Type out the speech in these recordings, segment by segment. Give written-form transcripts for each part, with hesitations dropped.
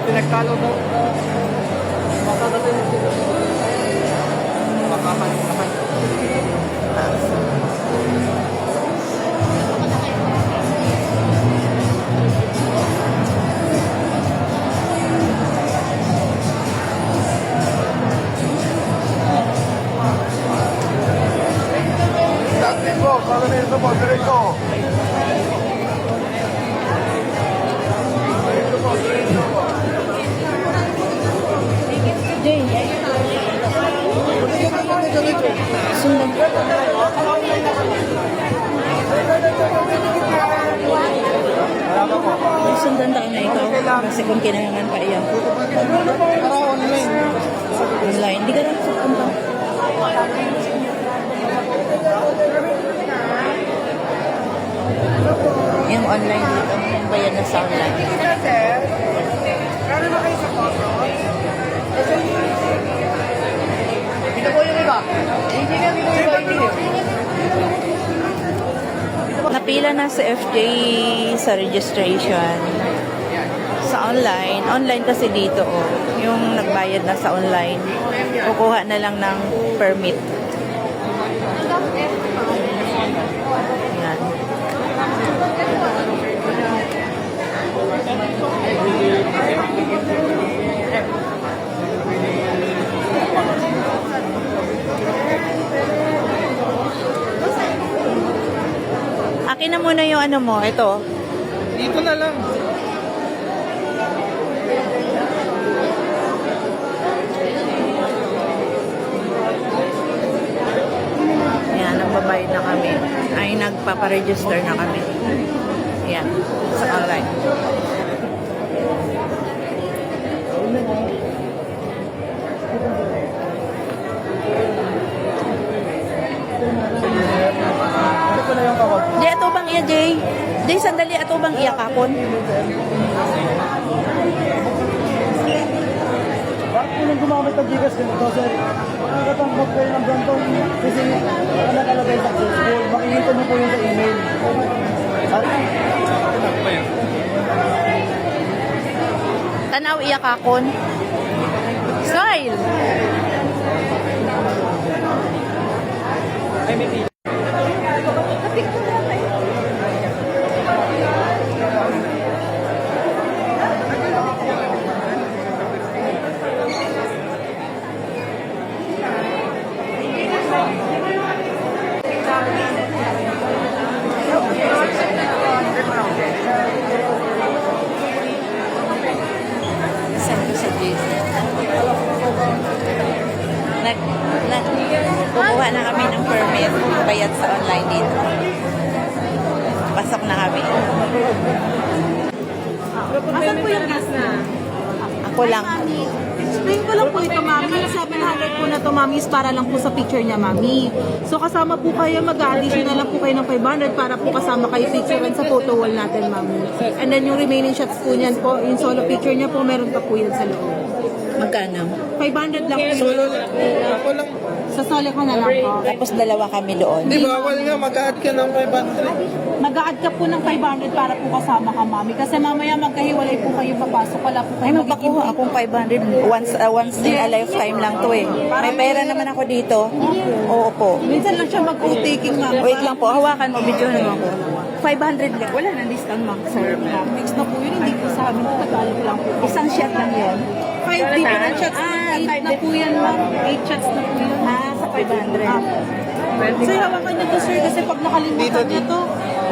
Pinagkalo daw. Sundan tayo na ikaw kasi kung kinahangan pa iyan. Online. Hindi ka lang supunta. Yung online dito, yung bayan na sa online. Dito po yung iba. Hindi na dito yung iba. Napila na sa FJ sa registration. Sa online. Online kasi dito, oh. Yung nagbayad na sa online. Kukuha na lang ng permit. Yan. Akin na muna yung ano mo, ito. Dito na lang. Ayan, nagbabayad na kami. Ay, nagpaparegister na kami. Ayan, sa online. Jay, ato bang iya, Jay? Jay, sandali, ato bang iya kapon? Bakit po nang gumamit ng Gcash ganito, sir? Makakatanggap kayo ng ganito kasi nakalagay sa successful. Makikita niyo po yun sa email. Tanaw iya kakon. Smile! Ay, may pila. Kukuha na kami ng permit, bayad sa online dito. Pasok na kami. Asan po yung gas na? Ako lang. Explain ko lang po ito, mami. 700 po na to, mami, is para lang po sa picture niya, mami. So, kasama po kayo, mag-additional lang po kayo ng 500 para po kasama kayo picturean sa photo wall natin, mami. And then, yung remaining shots po niyan po, yung solo picture niya po, meron pa po yan sa loob. Magkano? 500 lang po. Solo lang. Ako lang. Sa solo ko na lang po. Tapos dalawa kami doon. Di bawal nga, mag-add ka ng 500. Mag-a-add ka po ng 500 para po kasama ka, mami. Kasi mamaya magkahiwalay po kayo papasok. Wala po Ay, kayo magpakuha akong 500. Once in a lifetime lang to eh. May pera naman ako dito. Oo po. Minsan lang siya mag-taking, mami. Wait lang po, hawakan mo, video naman ako. 500 lang. Wala na discount, ma'am. Sir. Mix na po yun, hindi po sa amin. Tagalog lang po. Isang shot lang yun. 5 different shots. 8 na po yan, ma'am. 8 shots na po yan. Sa 500. Sir, hawakan niyo to, sir, kasi pag nakalimutan niyo to,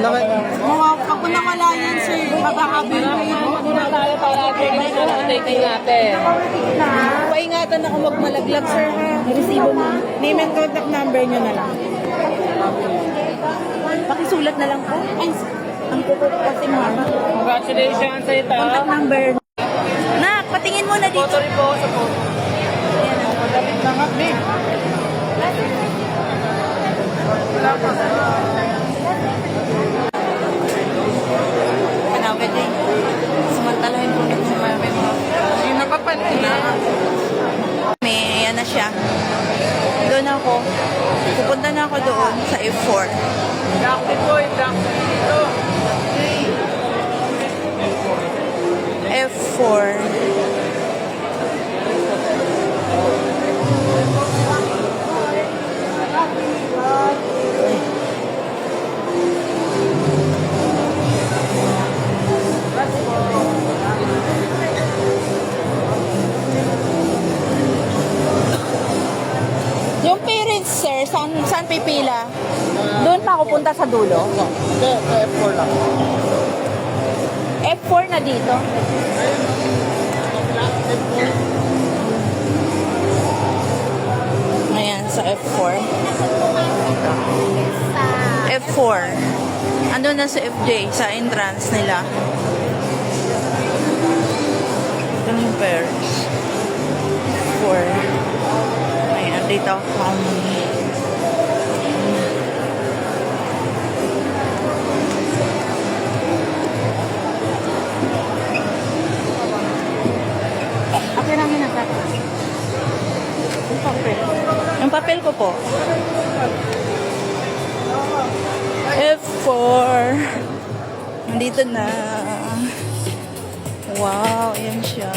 pag nawala yan, sir, magkakabil kayo. Muna tayo para taking natin. Paingatan ako magmalaglag, sir. Resibo mo. Name and contact number niyo na lang. Pakisulat na lang po. Ay, Ang kuko kasi mama. Congratulations sa ito. Contact number. Nak, patingin mo na dito. Photo rin po sa photo. Ayan ang Magalit na nga, babe. Panawid eh. Samantalahin po natin sa mga mo. Yung napapansin na. Ayan na siya. Doon ako. Pupunta na ako doon sa F4. Black tip po, black tip dito. F4. Yung parents, sir, saan pipila? Doon pa ako punta sa dulo? Hindi, F4 lang. F4 na dito? Ayan, sa F4. F4. Ando na sa FJ, sa entrance nila. Ito yung pairs. 4. Ayan, dito. Okay lang yun ang Yung papel ko po. F4. Nandito na. Wow, ayan siya.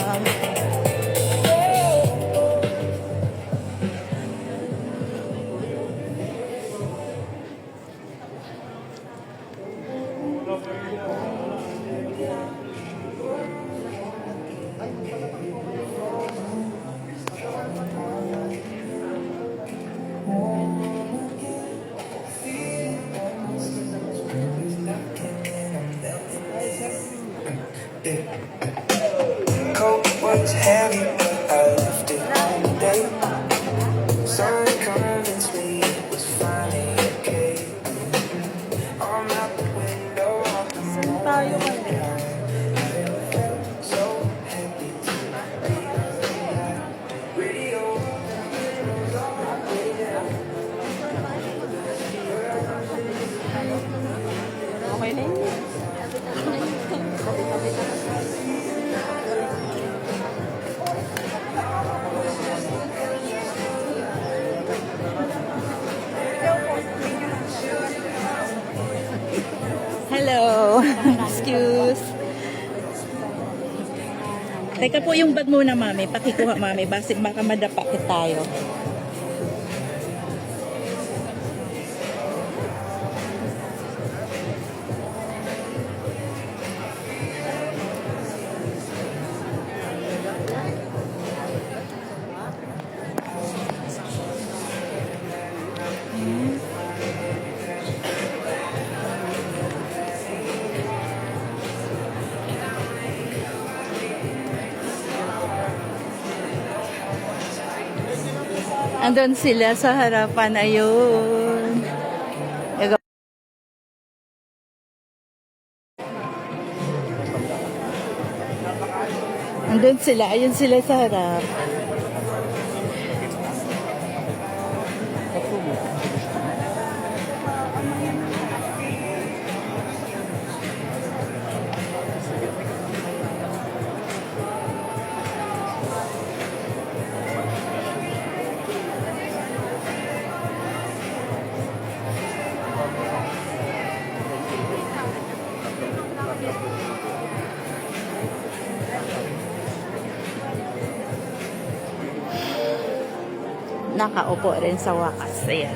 Coat was heavy, but I left it all day. Sun convinced me it was finally okay. I'm out the window of the morning. I felt so happy to be alive. Radio was on radio. Okay na yun. Hello. Excuse. Teka po yung bag muna, mami. Pakikuha, mami. Baka madapakit tayo. Andun sila sa harapan. Ayun. Andun sila. Ayun sila sa harap. Nakaupo rin sa wakas. Ayan.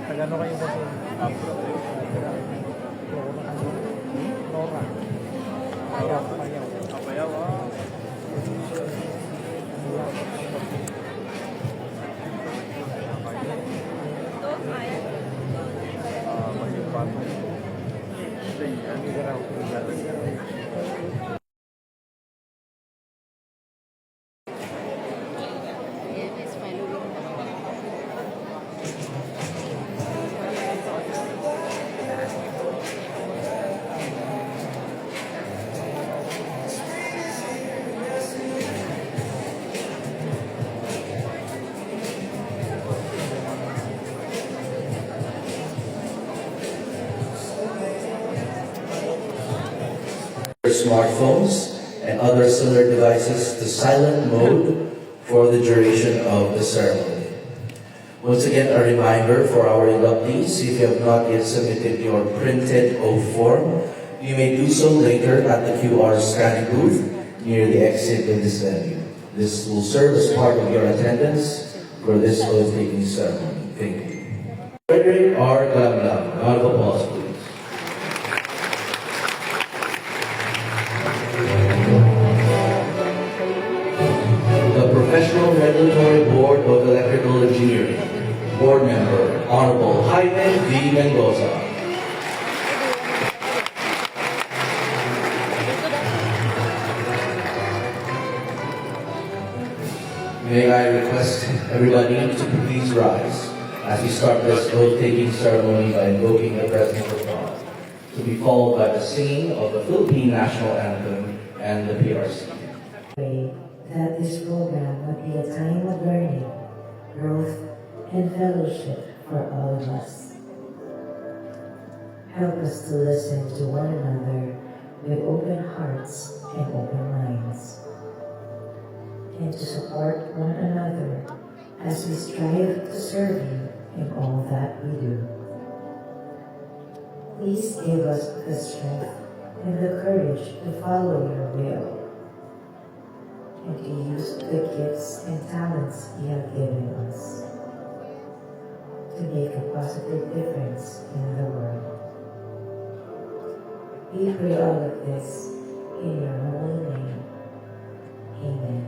Tagano kayo ba sa Nora? Papayaw. smartphones and other similar devices to silent mode for the duration of the ceremony. Once again, a reminder for our inductees, if you have not yet submitted your printed oath form, you may do so later at the QR scanning booth near the exit in this venue. This will serve as part of your attendance for this oath-taking ceremony. Thank you. Frederick R. Gamla, round of applause, please. The Professional Regulatory Board of Electrical Engineering, Board Member, Honorable Jaime V. Mendoza. May I request everybody to please rise as we start this oath-taking ceremony by invoking the presence of God, to be followed by the singing of the Philippine National Anthem and the PRC. Pray that this program would be a time of learning, growth, and fellowship for all of us. Help us to listen to one another with open hearts and open minds, and to support one another as we strive to serve you in all that we do. Please give us the strength and the courage to follow your will and to use the gifts and talents you have given us to make a positive difference in the world. We pray all of this in your holy name. Amen.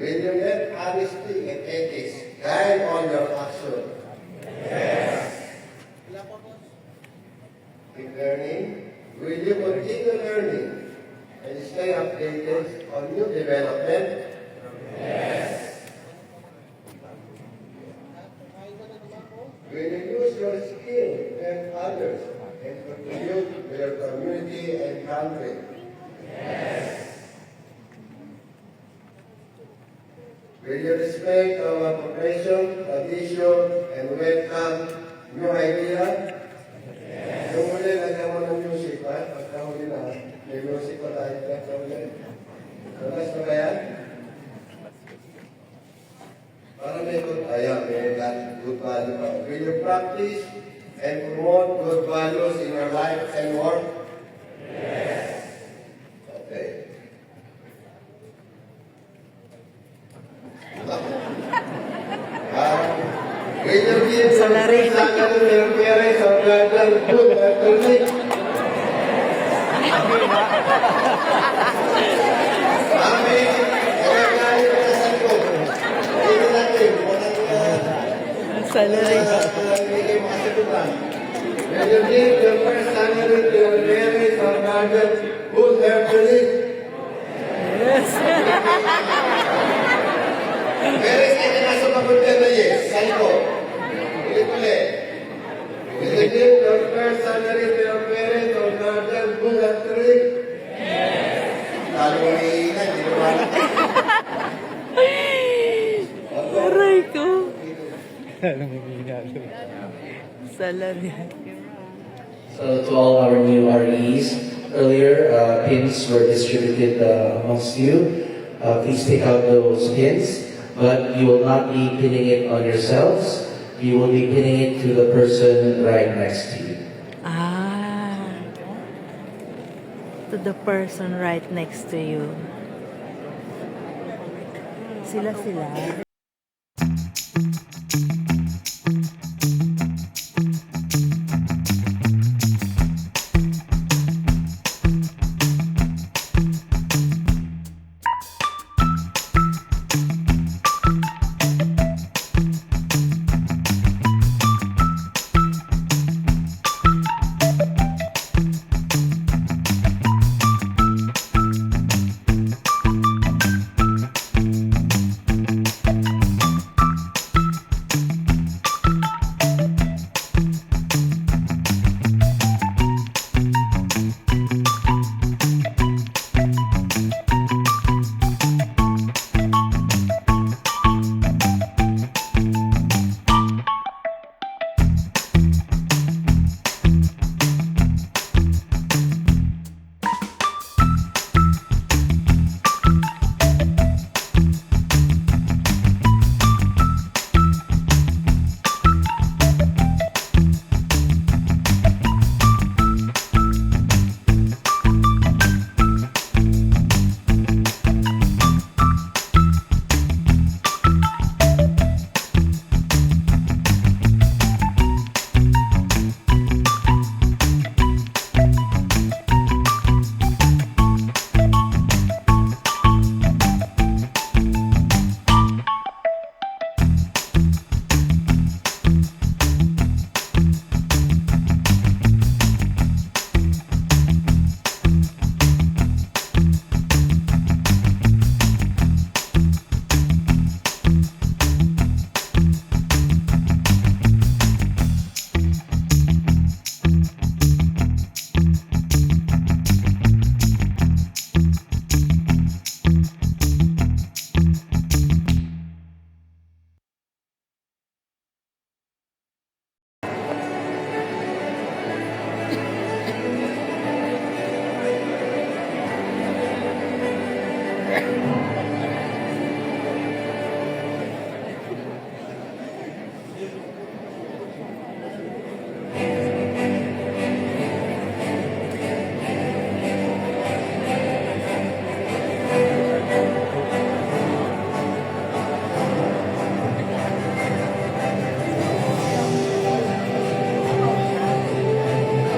Will you let honesty and ethics guide all your action? Yes. In learning, will you continue learning and stay updated on new development? Yes. Will you use your skill to help others and contribute to your community and country? Yes. Will you respect our profession, tradition, and welcome new idea? Yes. Yung muli, lagyan mo ng music, ha? Pagkahuli na, may music pa tayo. Nalas na ba yan? Para may good, may good value pa. Will you practice and promote good values in your life and work? Yes. Okay. Will you give your salary to your parents or guardian good alternative? Mami, kaya ka sa ko. Hindi natin, Salary. Will you give your first salary to your parents or guardian good alternative? Yes. Parents, hindi na sumagot ka na yes. Saan ko? Ulit-ulit. Will you give your first salary to your parents or guardian good alternative? Yes. Lalo mo iinan, hindi naman. Aray ko. Salary. So to all our new REs, earlier pins were distributed amongst you. Please take out those pins, but you will not be pinning it on yourselves. You will be pinning it to the person right next to you. To the person right next to you. Sila.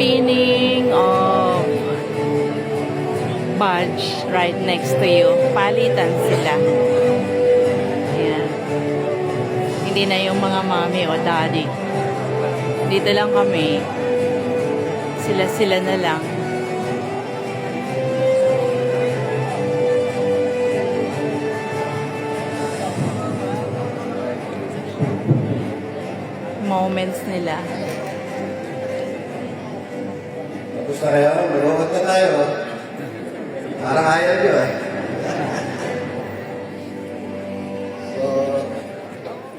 meaning of badge right next to you. Palitan sila. Ayan. Hindi na yung mga mommy o daddy. Dito lang kami. Sila-sila na lang. Moments nila. Tapos na kayo, malungat na tayo. Parang ayaw nyo eh. So,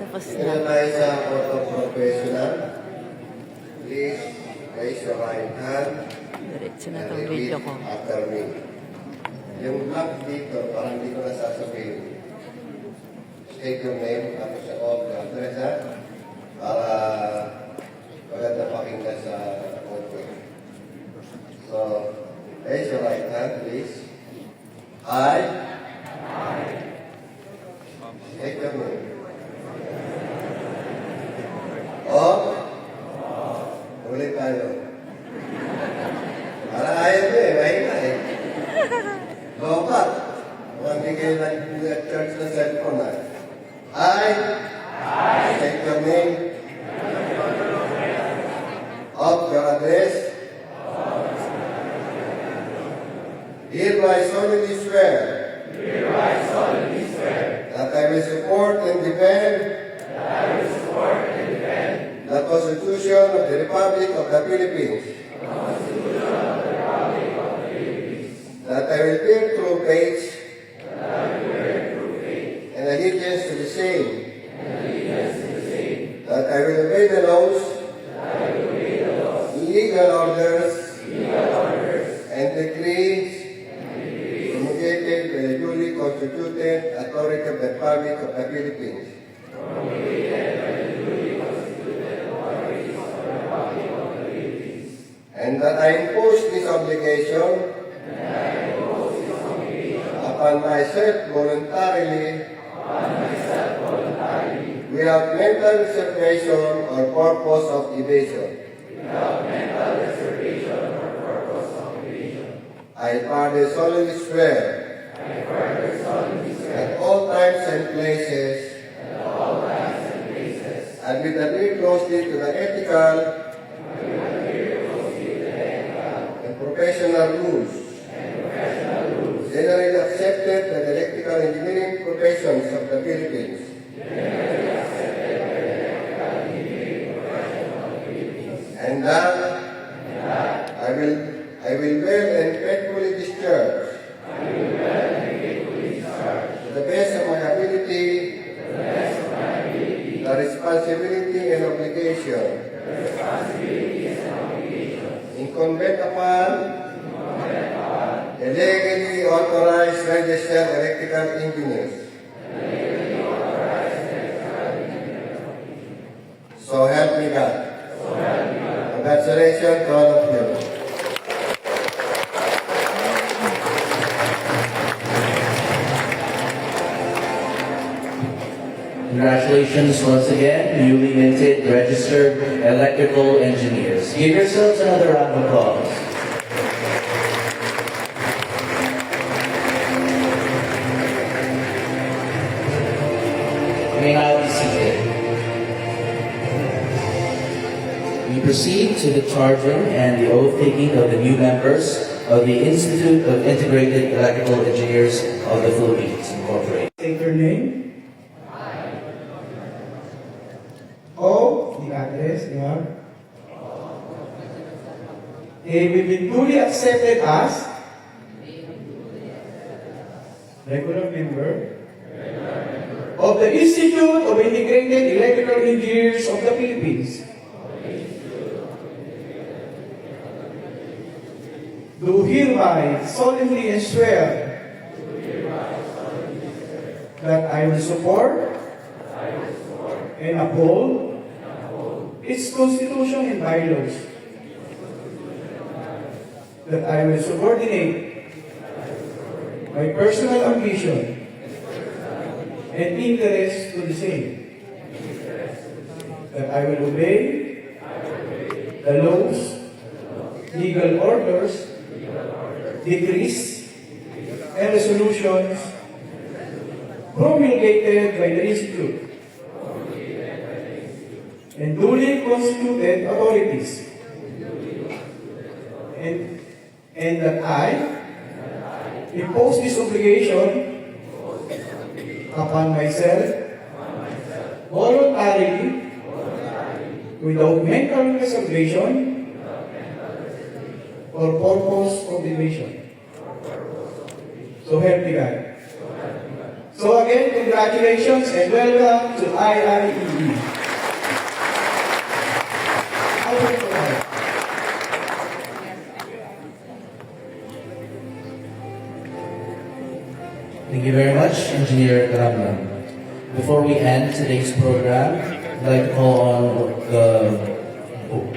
Tapos ito na. tayo sa auto professional. Please raise your right hand Diretso na and itong repeat video ko. after me. Yung black dito, parang hindi ko nasasabihin. State your name, tapos sa all the address ha. Para maganda pakinggan sa auto. So, raise your right hand, please. I. State your name. Ulit tayo. Para ayaw nyo eh, mahina eh. Lokat. Mukhang di kayo nag-charge na cellphone na. State your name. Of your address. Hereby solemnly swear. That I will support and defend. The Constitution of the Republic of the Philippines. That I will bear true faith and allegiance to the same. That I will obey the laws, legal orders, and decrees promulgated by the duly constituted authority of the Republic of the Philippines. And that I impose this obligation upon myself voluntarily without mental reservation or purpose of evasion. I further solemnly swear at all times and places and with adhere closely to the ethical professional rules generally accepted by the electrical engineering professions of the Philippines. And that I will well and faithfully discharge to the best of my ability the responsibility and obligation incumbent upon the legally authorized registered electrical engineers. So help me God. Congratulations to all of you. Congratulations once again, newly minted registered electrical engineers. Give yourselves another round of applause. You may now be seated. We proceed to the charging and the oath taking of the new members of the Institute of Integrated Electrical Engineers of the Philippines, Incorporated. State your name. O, the address, your. We've been duly accepted as regular member of the Institute of Integrated Electrical Engineers of the Philippines. Do hereby solemnly and swear that I will support and uphold its Constitution and bylaws. That I will subordinate my personal ambition and interest to the same. That I will obey the laws, legal orders, decrees, and resolutions promulgated by the Institute and duly constituted authorities, and that I impose this obligation upon myself voluntarily without mental reservation or purpose of evasion. So help me God. So again, congratulations and welcome to IIEE. Thank you very much, Engineer Karamlan. Before we end today's program, I'd like to call on the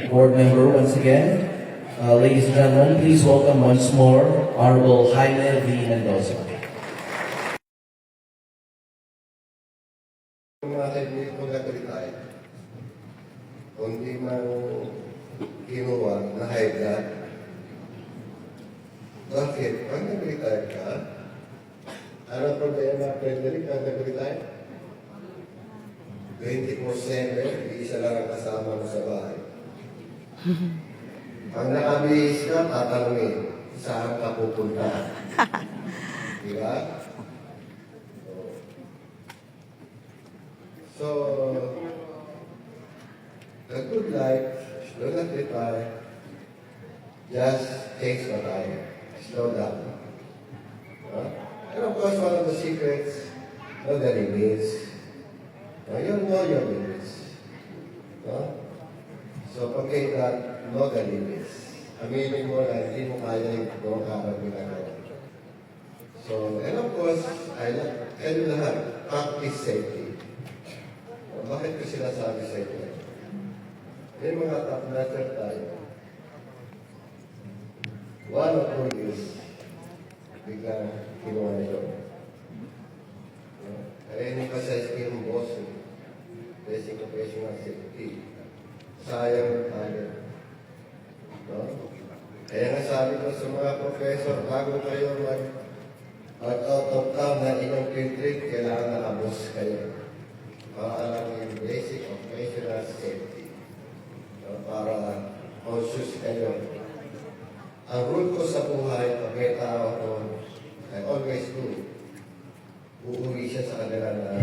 board member once again. Ladies and gentlemen, please welcome once more Honorable Jaime V. Mendoza. Mga kaibigan ko nag-retire, kundi man kinuha na high blood. Bakit? Pag nag-retire ka, ano problema, Frederick, pag nag-retire? 24/7, isa lang ang kasama mo sa bahay. Pag nakabihis ka, tatanungin, saan ka pupunta? Diba? So, the good life, do not retire, just takes your time, slow down. And of course, one of the secrets, know the limits. You know your limits. So, pagkait that, know the limits. Aminin mo na hindi mo kaya yung kapag ginagawa. So, and of course, kayo lahat, practice safety. Bakit ko sinasabi sa inyo? May mga top-notcher tayo. One of two years, biglang kinuha nito. Kaya in-emphasize ko yung boss, basic operational safety. Sayang tayo. Kaya nga sabi ko sa mga professor, bago kayo mag-out of town na inyong trip, kailangan nakabos kayo. Para alam yung basic operational safety. Para conscious kayo. Ang rule ko sa buhay, pag may tao ko, I always do. Uuwi siya sa kanila na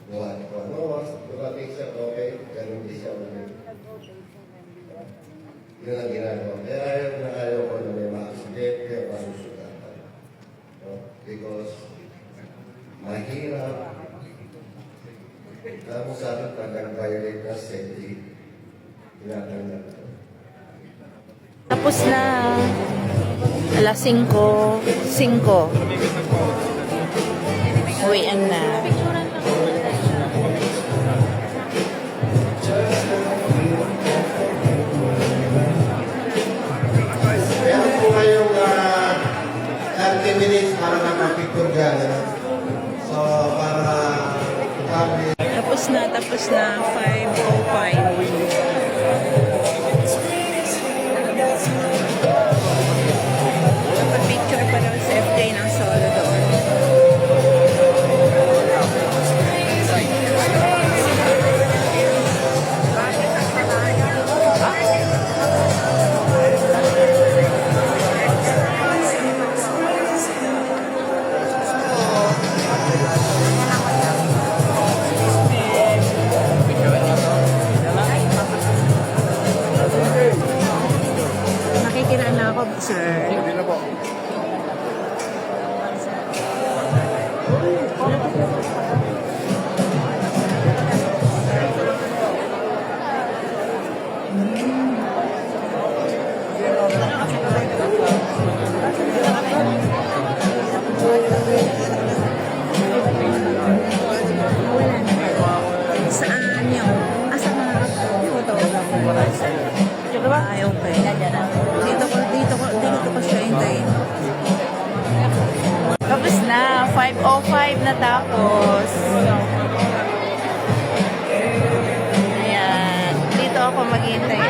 buhay ko. Ano, dumating siya, okay, ganun din siya ulit. Yun ang ginagawa. Kaya ayaw ko na may ma-accident, kaya masusugatan. Because mahirap. Alam mo sa akin, pag violate na safety, tinatanggap ko. Tapos na. Alas 5:05. Uwian na. Meron po kayong 30 minutes para magpapicture dyan. So, para Tapos na. 5:05. Picture pa daw sa FJ ng solo doon. Nakikiraan na ako, sir. Saan yun? Asa na? Photo. Ay, okay. Dito ko siya hintayin. Tapos na. 5:05 na tapos. Ayan. Dito ako maghihintay.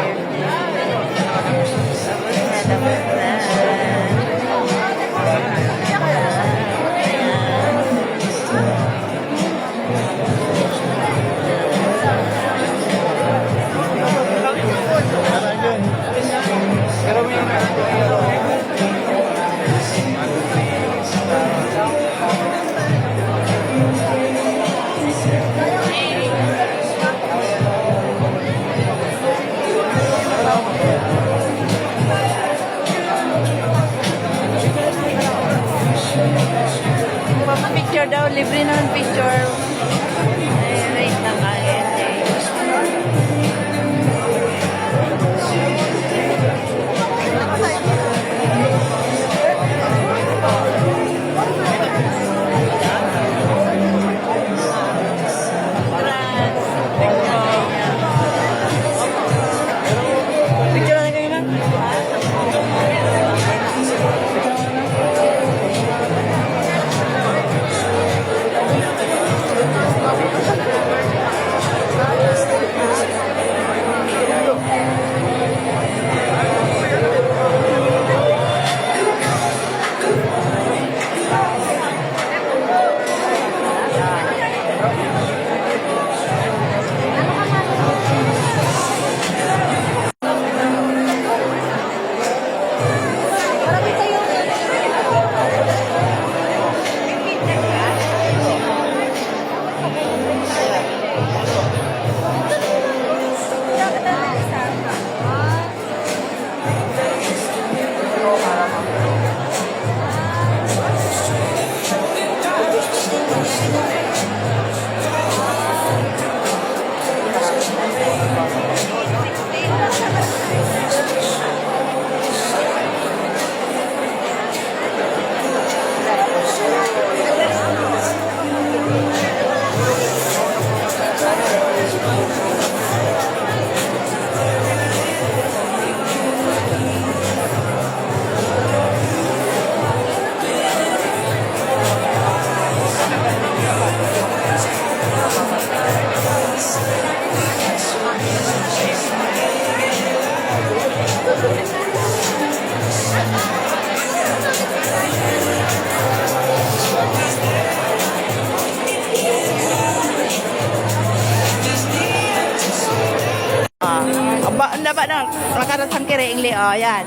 ba na, makarasang kiring li, oh, yan.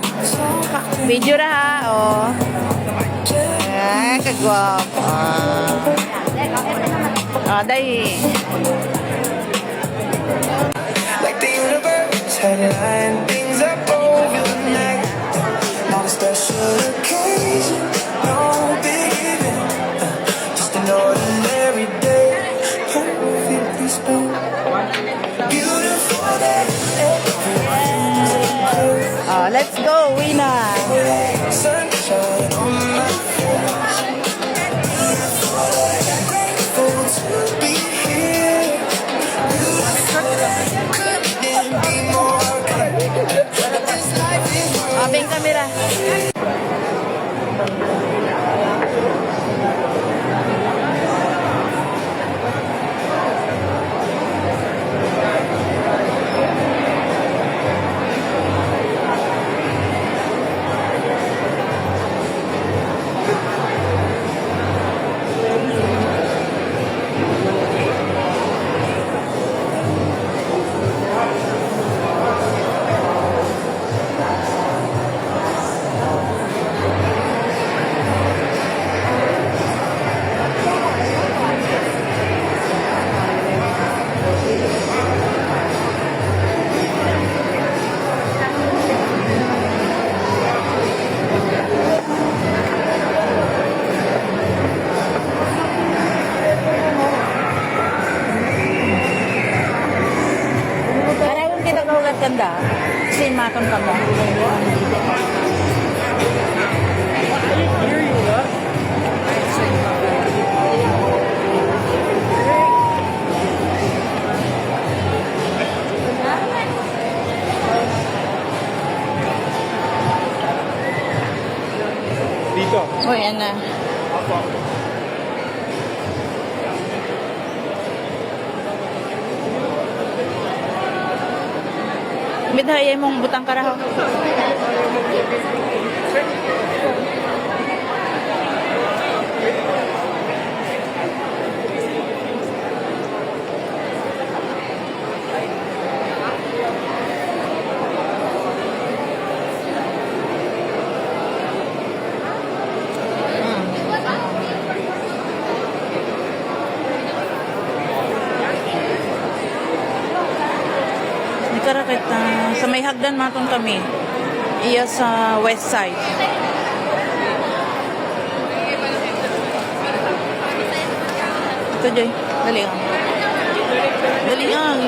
Video na ha, oh. Ayan, kagwapo. Ah, dahil. Like the universe had it lined things up overnight. Not a special occasion, no big event. Just an ordinary day, perfectly spent. Beautiful day, everyone's included. Oh, let's go, Wina. Sunshine on my face. Beautiful day, grateful to be here. Beautiful day, couldn't be more clear. This life is Abing kamera. Karayong kita kaulat ganda. Sin maton ka mo. Dito. Oh, yan na. Midhaya mong butang karahaw. Karakit sa may hagdan matong kami. Iya sa west side. Ito, Joy. Dali ang. Dali ang.